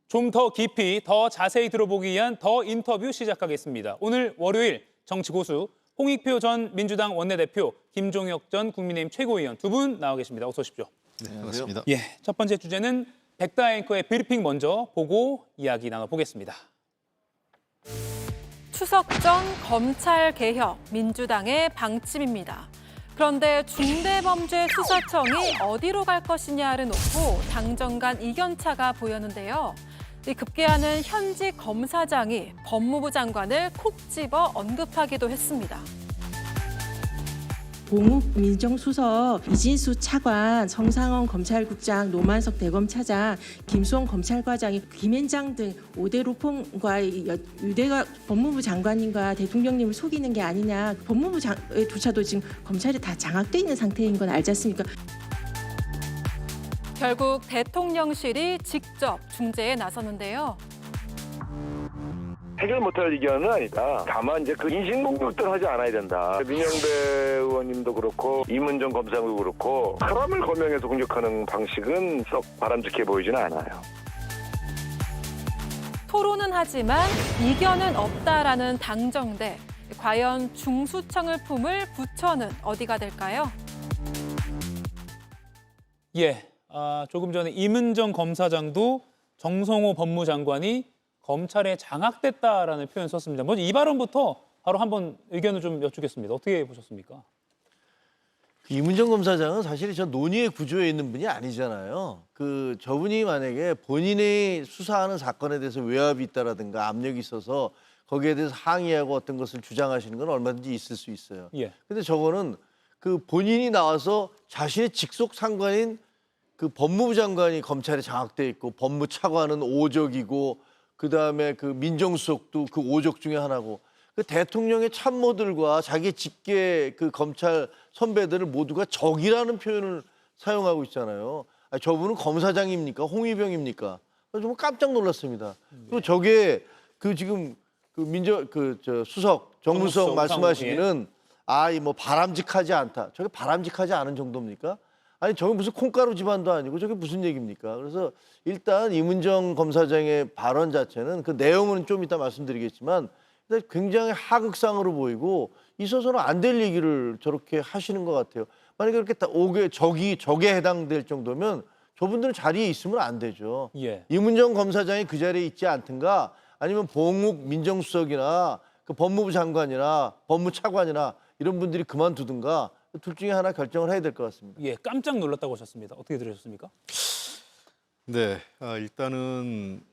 좀 더 깊이, 더 자세히 들어보기 위한 더 인터뷰 시작하겠습니다. 오늘 월요일 정치 고수 홍익표 전 민주당 원내대표, 김종혁 전 국민의힘 최고위원 두 분 나와 계십니다. 어서 오십시오. 네, 반갑습니다. 예, 첫 번째 주제는 백다 앵커의 브리핑 먼저 보고 이야기 나눠보겠습니다. 추석 전 검찰 개혁, 민주당의 방침입니다. 그런데 중대범죄수사청이 어디로 갈 것이냐를 놓고 당정 간 이견차가 보였는데요. 이 급기야는 현직 검사장이 법무부 장관을 콕 집어 언급하기도 했습니다. 공욱 민정수석, 이진수 차관, 성상원 검찰국장, 노만석 대검차장, 김수원 검찰과장이 김앤장 등 5대 로펌과 유대가 법무부 장관님과 대통령님을 속이는 게 아니냐. 법무부조차도 지금 검찰이 다 장악돼 있는 상태인 건 알지 않습니까? 결국 대통령실이 직접 중재에 나섰는데요. 해결 못할 의견은 아니다. 다만 이제 그 인신공격들 하지 않아야 된다. 민영배 의원님도 그렇고 이문정 검사도 그렇고 사람을 거명해서 공격하는 방식은 썩 바람직해 보이지는 않아요. 토론은 하지만 이견은 없다라는 당정대. 과연 중수청을 품을 부처는 어디가 될까요? 예, 조금 전에 이문정 검사장도 정성호 법무장관이 검찰에 장악됐다라는 표현 썼습니다. 먼저 이 발언부터 바로 한번 의견을 좀 여쭙겠습니다. 어떻게 보셨습니까? 이문정 검사장은 사실 저 논의의 구조에 있는 분이 아니잖아요. 저분이 만약에 본인이 수사하는 사건에 대해서 외압이 있다라든가 압력이 있어서 거기에 대해서 항의하고 어떤 것을 주장하시는 건 얼마든지 있을 수 있어요. 예. 근데 저거는 본인이 나와서 자신의 직속 상관인 법무부 장관이 검찰에 장악돼 있고 법무차관은 오적이고 그다음에 민정수석도 오적 중에 하나고 대통령의 참모들과 자기 직계 검찰 선배들을 모두가 적이라는 표현을 사용하고 있잖아요. 저분은 검사장입니까? 홍위병입니까? 정말 깜짝 놀랐습니다. 그리고 저게 지금 수석 정무수석 말씀하시기는 뭐 바람직하지 않다. 저게 바람직하지 않은 정도입니까? 아니 저게 무슨 콩가루 집안도 아니고 저게 무슨 얘기입니까? 그래서 일단 이문정 검사장의 발언 자체는 그 내용은 좀 이따 말씀드리겠지만 굉장히 하극상으로 보이고 있어서는 안 될 얘기를 저렇게 하시는 것 같아요. 만약에 그렇게 적에 해당될 정도면 저분들은 자리에 있으면 안 되죠. 예. 이문정 검사장이 그 자리에 있지 않든가 아니면 봉욱 민정수석이나 법무부 장관이나 법무차관이나 이런 분들이 그만두든가 둘 중에 하나 결정을 해야 될 것 같습니다. 예, 깜짝 놀랐다고 하셨습니다. 어떻게 들으셨습니까? 네, 일단은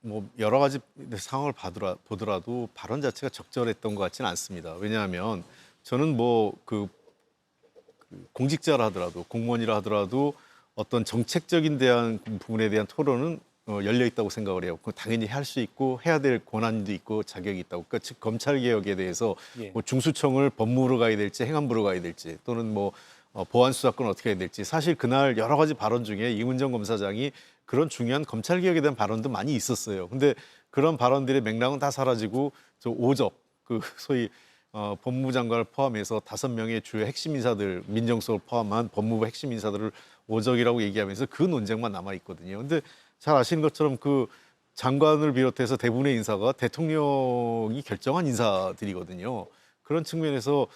뭐 여러 가지 상황을 보더라도 발언 자체가 적절했던 것 같지는 않습니다. 왜냐하면 저는 공직자라 하더라도 공무원이라 하더라도 어떤 정책적인 부분에 대한 토론은 열려 있다고 생각을 해요. 당연히 할 수 있고 해야 될 권한도 있고 자격이 있다고. 그러니까 즉 검찰 개혁에 대해서 예. 뭐 중수청을 법무부로 가야 될지 행안부로 가야 될지 또는 보안 수사권을 어떻게 해야 될지 사실 그날 여러 가지 발언 중에 이문정 검사장이 그런 중요한 검찰 개혁에 대한 발언도 많이 있었어요. 근데 그런 발언들의 맥락은 다 사라지고 저 오적 소위 법무부 장관을 포함해서 5명의 주요 핵심 인사들 민정수석을 포함한 법무부 핵심 인사들을 오적이라고 얘기하면서 그 논쟁만 남아 있거든요. 근데 잘 아시는 것처럼 장관을 비롯해서 대부분의 인사가 대통령이 결정한 인사들이거든요. 그런 측면에서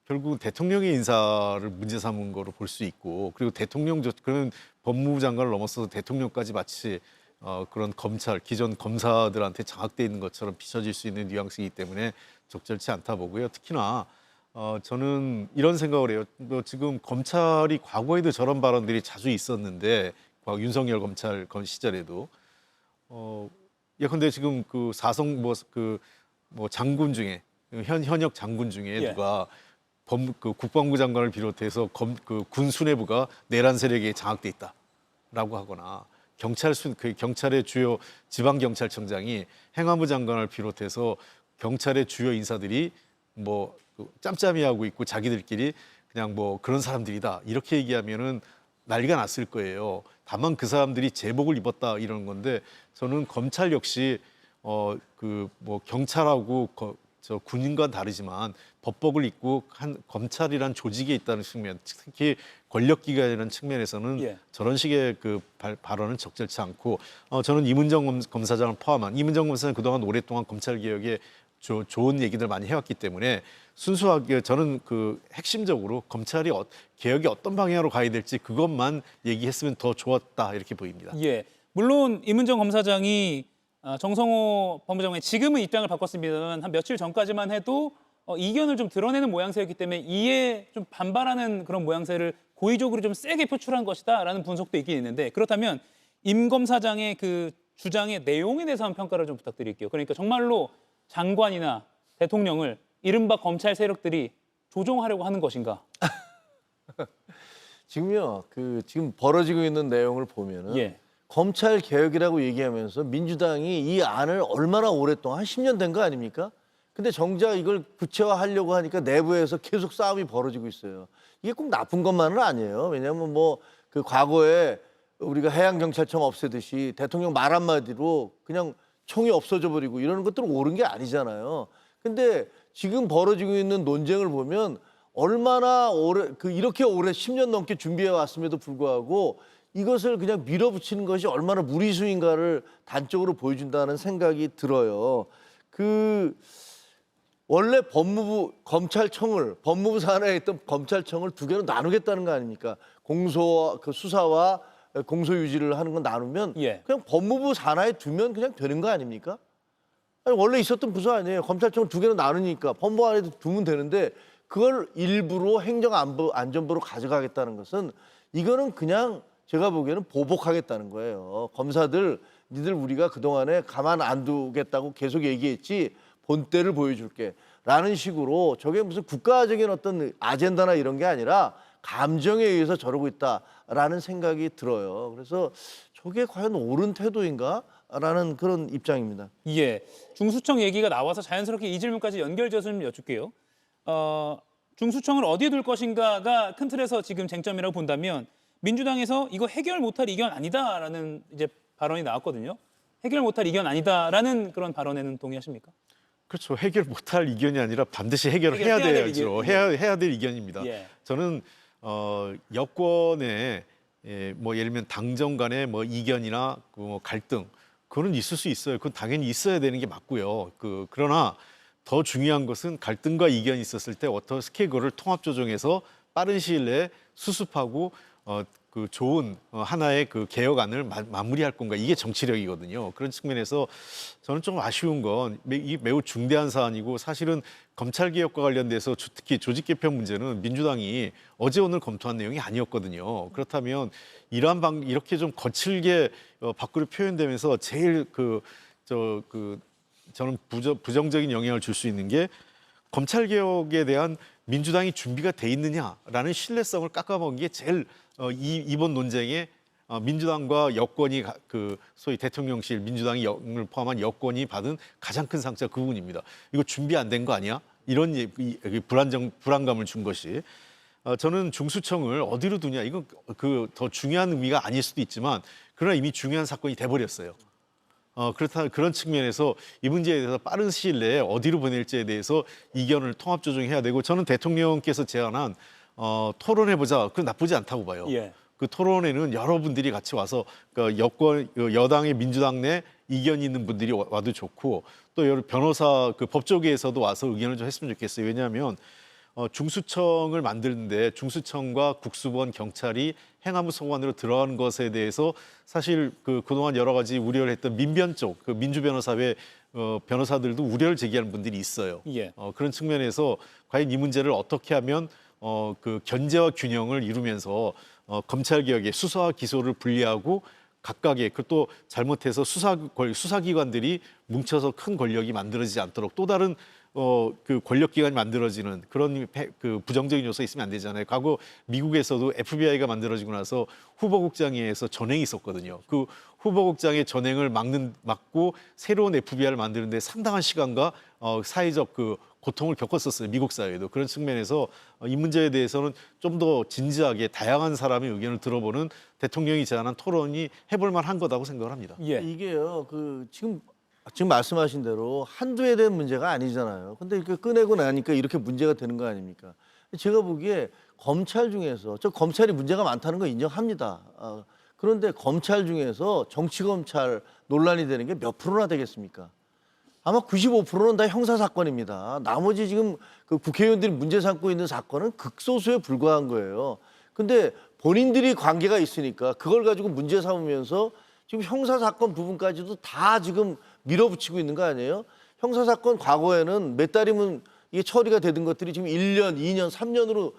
결국 대통령의 인사를 문제 삼은 거로 볼 수 있고 그리고 그런 법무부 장관을 넘어서서 대통령까지 마치 그런 기존 검사들한테 장악돼 있는 것처럼 비춰질 수 있는 뉘앙스이기 때문에 적절치 않다 보고요. 특히나 저는 이런 생각을 해요. 지금 검찰이 과거에도 저런 발언들이 자주 있었는데 윤석열 검찰 시절에도 예컨대 지금 장군 중에 현역 장군 중에 예. 누가 국방부 장관을 비롯해서 군 수뇌부가 내란 세력에 장악돼 있다라고 하거나 경찰의 주요 지방 경찰청장이 행안부 장관을 비롯해서 경찰의 주요 인사들이 짬짬이하고 있고 자기들끼리 그냥 그런 사람들이다 이렇게 얘기하면은 난리가 났을 거예요. 다만 그 사람들이 제복을 입었다 이런 건데 저는 검찰 역시 경찰하고 저 군인과는 다르지만 법복을 입고 한 검찰이란 조직에 있다는 측면, 특히 권력기관이라는 측면에서는 예. 저런 식의 그 발언은 적절치 않고 저는 이문정 검사장을 포함한 이문정 검사는 그동안 오랫동안 검찰 개혁에 좋은 얘기들 많이 해왔기 때문에 순수하게 저는 그 핵심적으로 검찰이 개혁이 어떤 방향으로 가야 될지 그것만 얘기했으면 더 좋았다 이렇게 보입니다. 예. 물론 이문정 검사장이 정성호 법무장관이 지금은 입장을 바꿨습니다만 한 며칠 전까지만 해도 이견을 좀 드러내는 모양새였기 때문에 이에 좀 반발하는 그런 모양새를 고의적으로 좀 세게 표출한 것이다라는 분석도 있긴 있는데 그렇다면 임 검사장의 그 주장의 내용에 대해서 한번 평가를 좀 부탁드릴게요. 그러니까 정말로 장관이나 대통령을 이른바 검찰 세력들이 조종하려고 하는 것인가? 지금요, 지금 벌어지고 있는 내용을 보면은 예. 검찰 개혁이라고 얘기하면서 민주당이 이 안을 얼마나 오랫동안 한 10년 된 거 아닙니까? 근데 정작 이걸 구체화하려고 하니까 내부에서 계속 싸움이 벌어지고 있어요. 이게 꼭 나쁜 것만은 아니에요. 왜냐하면 뭐 그 과거에 우리가 해양경찰청 없애듯이 대통령 말 한마디로 그냥 총이 없어져 버리고 이러는 것들은 옳은 게 아니잖아요. 근데 지금 벌어지고 있는 논쟁을 보면 얼마나 이렇게 오래 10년 넘게 준비해 왔음에도 불구하고 이것을 그냥 밀어붙이는 것이 얼마나 무리수인가를 단적으로 보여준다는 생각이 들어요. 원래 법무부 산하에 있던 검찰청을 두 개로 나누겠다는 거 아닙니까? 수사와 공소 유지를 하는 건 나누면 예. 그냥 법무부 산하에 두면 그냥 되는 거 아닙니까? 아니, 원래 있었던 부서 아니에요. 검찰청을 두 개로 나누니까 법무부 안에도 두면 되는데 그걸 일부러 행정안전부로 가져가겠다는 것은 이거는 그냥 제가 보기에는 보복하겠다는 거예요. 검사들, 니들 우리가 그동안에 가만 안 두겠다고 계속 얘기했지 본때를 보여줄게 라는 식으로 저게 무슨 국가적인 어떤 아젠다나 이런 게 아니라 감정에 의해서 저러고 있다라는 생각이 들어요. 그래서 저게 과연 옳은 태도인가? 라는 그런 입장입니다. 예. 중수청 얘기가 나와서 자연스럽게 이 질문까지 연결지어서 좀 여쭙게요. 중수청을 어디에 둘 것인가가 큰 틀에서 지금 쟁점이라고 본다면 민주당에서 이거 해결 못할 이견 아니다라는 이제 발언이 나왔거든요. 해결 못할 이견 아니다라는 그런 발언에는 동의하십니까? 그렇죠. 해결 못할 이견이 아니라 반드시 해결을 해야 해결해야 될 돼야죠. 이견. 해야 될 이견입니다. 예. 저는 여권의 뭐 예를 들면 당정 간의 뭐 이견이나 뭐 갈등 그거는 있을 수 있어요. 그건 당연히 있어야 되는 게 맞고요. 그러나 더 중요한 것은 갈등과 이견이 있었을 때 어떻게 그거를 통합 조정해서 빠른 시일 내에 수습하고 그 좋은 하나의 그 개혁안을 마무리할 건가 이게 정치력이거든요. 그런 측면에서 저는 좀 아쉬운 건 이 매우 중대한 사안이고 사실은 검찰 개혁과 관련돼서 특히 조직 개편 문제는 민주당이 어제 오늘 검토한 내용이 아니었거든요. 그렇다면 이렇게 좀 거칠게 밖으로 표현되면서 제일 저는 부정적인 영향을 줄 수 있는 게 검찰 개혁에 대한 민주당이 준비가 돼 있느냐라는 신뢰성을 깎아먹은 게 제일 이번 논쟁에 민주당과 여권이 소위 대통령실 민주당이 을 포함한 여권이 받은 가장 큰 상처가 그 부분입니다. 이거 준비 안 된 거 아니야? 이런 불안감을 준 것이 저는 중수청을 어디로 두냐 이건 더 중요한 의미가 아닐 수도 있지만 그러나 이미 중요한 사건이 돼버렸어요. 그런 측면에서 이 문제에 대해서 빠른 시일 내에 어디로 보낼지에 대해서 이견을 통합 조정해야 되고 저는 대통령께서 제안한 토론해보자 그건 나쁘지 않다고 봐요. 예. 그 토론에는 여러분들이 같이 와서 여당의 민주당 내 이견이 있는 분들이 와도 좋고 또 여러 변호사 법조계에서도 와서 의견을 좀 했으면 좋겠어요. 왜냐하면 중수청을 만드는데 중수청과 국수본 경찰이 행안부 소관으로 들어가는 것에 대해서 사실 그동안 여러 가지 우려를 했던 민변 쪽 민주 변호사회 변호사들도 우려를 제기하는 분들이 있어요. 예. 그런 측면에서 과연 이 문제를 어떻게 하면 견제와 균형을 이루면서 검찰 개혁에 수사와 기소를 분리하고 각각의 또 잘못해서 수사기관들이 뭉쳐서 큰 권력이 만들어지지 않도록 또 다른 권력기관이 만들어지는 그런 부정적인 요소가 있으면 안 되잖아요. 과거 미국에서도 FBI가 만들어지고 나서 후보국장회에서 전행이 있었거든요. 그 후보국장의 전행을 막고 새로운 FBI를 만드는데 상당한 시간과 사회적 고통을 겪었었어요. 미국 사회도. 그런 측면에서 이 문제에 대해서는 좀 더 진지하게 다양한 사람의 의견을 들어보는 대통령이 제안한 토론이 해볼 만한 거다고 생각을 합니다. 예. 이게요, 지금 지금 말씀하신 대로 한두에 대한 문제가 아니잖아요. 근데 이렇게 꺼내고 나니까 이렇게 문제가 되는 거 아닙니까? 제가 보기에 검찰 중에서 저 검찰이 문제가 많다는 거 인정합니다. 그런데 검찰 중에서 정치 검찰 논란이 되는 게 몇 프로나 되겠습니까? 아마 95%는 다 형사 사건입니다. 나머지 지금 그 국회의원들이 문제 삼고 있는 사건은 극소수에 불과한 거예요. 근데 본인들이 관계가 있으니까 그걸 가지고 문제 삼으면서 지금 형사 사건 부분까지도 다 지금 밀어붙이고 있는 거 아니에요? 형사 사건 과거에는 몇 달이면 이게 처리가 되던 것들이 지금 1년, 2년, 3년으로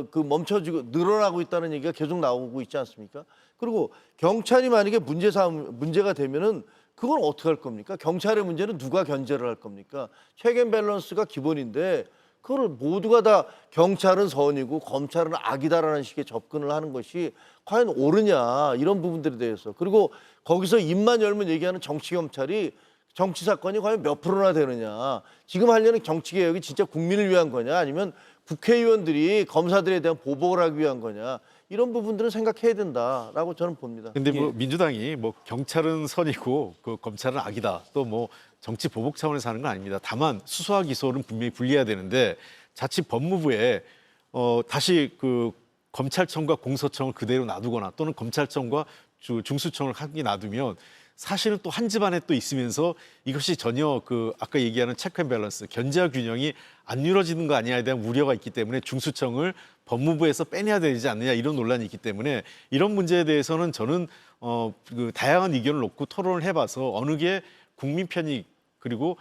그 멈춰지고 늘어나고 있다는 얘기가 계속 나오고 있지 않습니까? 그리고 경찰이 만약에 문제가 되면은 그건 어떻게 할 겁니까? 경찰의 문제는 누가 견제를 할 겁니까? 체계 밸런스가 기본인데 그걸 모두가 다 경찰은 선이고 검찰은 악이다라는 식의 접근을 하는 것이 과연 옳으냐 이런 부분들에 대해서 그리고 거기서 입만 열면 얘기하는 정치 검찰이 정치 사건이 과연 몇 프로나 되느냐 지금 하려는 정치 개혁이 진짜 국민을 위한 거냐 아니면 국회의원들이 검사들에 대한 보복을 하기 위한 거냐 이런 부분들은 생각해야 된다라고 저는 봅니다. 근데 뭐 민주당이 뭐 경찰은 선이고 그 검찰은 악이다. 또 뭐 정치 보복 차원에서 하는 건 아닙니다. 다만 수사와 기소는 분명히 분리해야 되는데 자칫 법무부에 다시 그 검찰청과 공소청을 그대로 놔두거나 또는 검찰청과 중수청을 하게 놔두면 사실은 또 한 집안에 또 있으면서 이것이 전혀 그 아까 얘기하는 체크 앤 밸런스 견제와 균형이 안 이루어지는 거 아니냐에 대한 우려가 있기 때문에 중수청을 법무부에서 빼내야 되지 않느냐 이런 논란이 있기 때문에 이런 문제에 대해서는 저는 그 다양한 의견을 놓고 토론을 해봐서 어느 게 국민 편익 그리고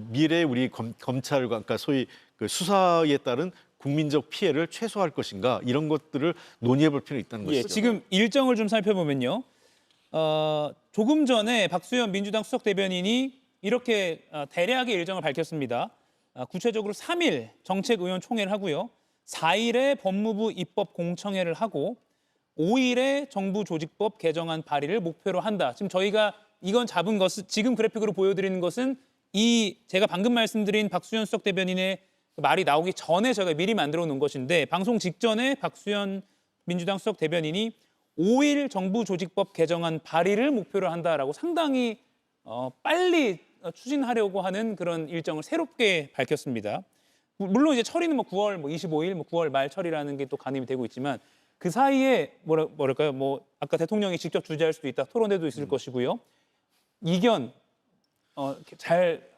미래 우리 검찰과 그러니까 소위 그 수사에 따른 국민적 피해를 최소화할 것인가 이런 것들을 논의해볼 필요가 있다는 것이죠. 지금 일정을 좀 살펴보면요. 조금 전에 박수현 민주당 수석 대변인이 이렇게 대략의 일정을 밝혔습니다. 구체적으로 3일 정책의원총회를 하고요. 4일에 법무부 입법 공청회를 하고 5일에 정부 조직법 개정안 발의를 목표로 한다. 지금 저희가 이건 잡은 것은 지금 그래픽으로 보여드리는 것은 이 제가 방금 말씀드린 박수현 수석 대변인의 말이 나오기 전에 저희가 미리 만들어 놓은 것인데 방송 직전에 박수현 민주당 수석 대변인이 5일 정부 조직법 개정안 발의를 목표로 한다라고 상당히 빨리 추진하려고 하는 그런 일정을 새롭게 밝혔습니다. 물론 이제 처리는 뭐 9월 25일 9월 말 처리라는 게 또 가늠이 되고 있지만 그 사이에 뭐랄까요? 뭐 아까 대통령이 직접 주재할 수도 있다. 토론회도 있을 것이고요. 이견 잘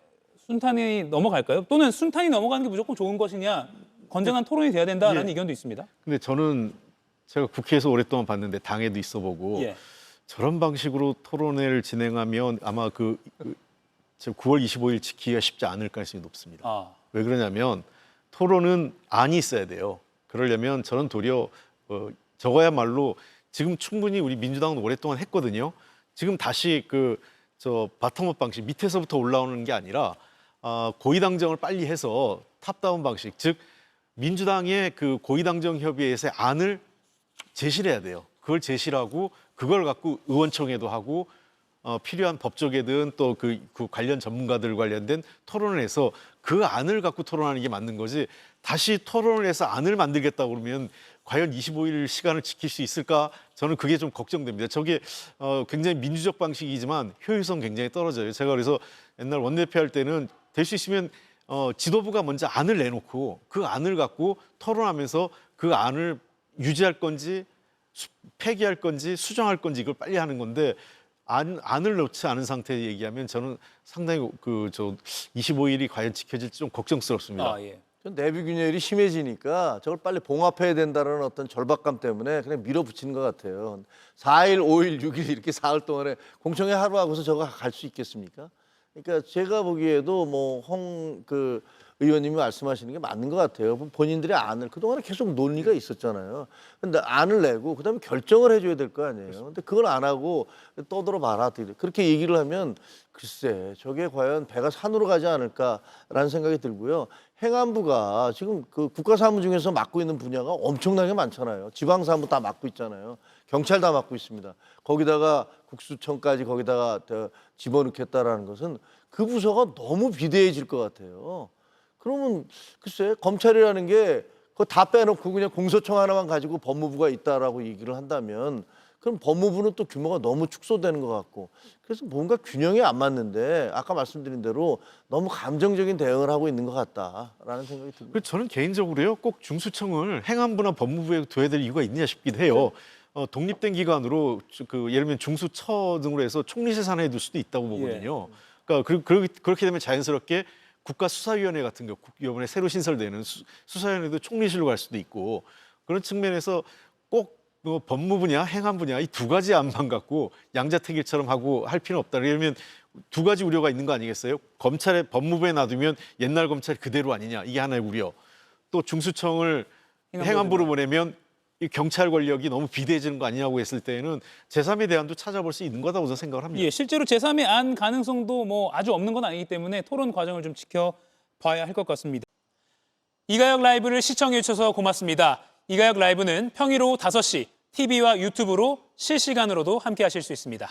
순탄히 넘어갈까요? 또는 순탄히 넘어가는 게 무조건 좋은 것이냐? 건전한 토론이 돼야 된다라는 의견도 있습니다. 근데 저는 제가 국회에서 오랫동안 봤는데 당에도 있어보고 저런 방식으로 토론회를 진행하면 아마 그 9월 25일 지키기가 쉽지 않을 가능성이 높습니다. 왜 그러냐면 토론은 안이 있어야 돼요. 그러려면 저는 도리어 저거야말로 지금 충분히 우리 민주당은 오랫동안 했거든요. 지금 다시 저 바텀업 방식 밑에서부터 올라오는 게 아니라 고위당정을 빨리 해서 탑다운 방식 즉 민주당의 그 고위당정 협의회에서의 안을 제시를 해야 돼요. 그걸 제시를 하고 그걸 갖고 의원총회도 하고 필요한 법조계든 또 그 관련 전문가들 관련된 토론을 해서 그 안을 갖고 토론하는 게 맞는 거지 다시 토론을 해서 안을 만들겠다고 그러면 과연 25일 시간을 지킬 수 있을까? 저는 그게 좀 걱정됩니다. 저게 굉장히 민주적 방식이지만 효율성 굉장히 떨어져요. 제가 그래서 옛날 원내대표 할 때는 될 수 있으면 지도부가 먼저 안을 내놓고 그 안을 갖고 토론하면서 그 안을 유지할 건지 폐기할 건지 수정할 건지 이걸 빨리 하는 건데 안을 놓지 않은 상태에 얘기하면 저는 상당히 25일이 과연 지켜질지 좀 걱정스럽습니다. 내부 균열이 심해지니까 저걸 빨리 봉합해야 된다는 어떤 절박감 때문에 그냥 밀어붙이는 것 같아요. 4일, 5일, 6일 이렇게 사흘 동안에 공청회 하루 하고서 저거 갈 수 있겠습니까? 그러니까 제가 보기에도 의원님이 말씀하시는 게 맞는 것 같아요. 본인들의 안을 그동안에 계속 논의가 있었잖아요. 근데 안을 내고 그다음에 결정을 해줘야 될 거 아니에요. 근데 그걸 안 하고 떠들어 봐라. 그렇게 얘기를 하면 글쎄 저게 과연 배가 산으로 가지 않을까라는 생각이 들고요. 행안부가 지금 그 국가사무 중에서 맡고 있는 분야가 엄청나게 많잖아요. 지방사무 다 맡고 있잖아요. 경찰 다 맡고 있습니다. 거기다가 국수청까지 거기다가 집어넣겠다라는 것은 그 부서가 너무 비대해질 것 같아요. 그러면 글쎄 검찰이라는 게 그거 다 빼놓고 그냥 공소청 하나만 가지고 법무부가 있다라고 얘기를 한다면 그럼 법무부는 또 규모가 너무 축소되는 것 같고 그래서 뭔가 균형이 안 맞는데 아까 말씀드린 대로 너무 감정적인 대응을 하고 있는 것 같다라는 생각이 듭니다. 그 저는 개인적으로요 꼭 중수청을 행안부나 법무부에 둬야 될 이유가 있느냐 싶기도 해요. 독립된 기관으로 예를 들면 중수처 등으로 해서 총리실 산하에 둘 수도 있다고 보거든요. 그러니까 그렇게 되면 자연스럽게 국가수사위원회 같은 경우 이번에 새로 신설되는 수사위원회도 총리실로 갈 수도 있고 그런 측면에서 꼭 법무부냐 행안부냐 이 두 가지 안만 갖고 양자택일처럼 하고 할 필요는 없다. 그러면 두 가지 우려가 있는 거 아니겠어요? 검찰에 법무부에 놔두면 옛날 검찰이 그대로 아니냐 이게 하나의 우려. 또 중수청을 행안부로 보내면 이 경찰 권력이 너무 비대해지는 거 아니냐고 했을 때에는 제3의 대안도 찾아볼 수 있는 거다고 저는 생각을 합니다. 예, 실제로 제3의 안 가능성도 뭐 아주 없는 건 아니기 때문에 토론 과정을 좀 지켜봐야 할 것 같습니다. 이가혁 라이브를 시청해 주셔서 고맙습니다. 이가혁 라이브는 평일 오후 5시 TV와 유튜브로 실시간으로도 함께 하실 수 있습니다.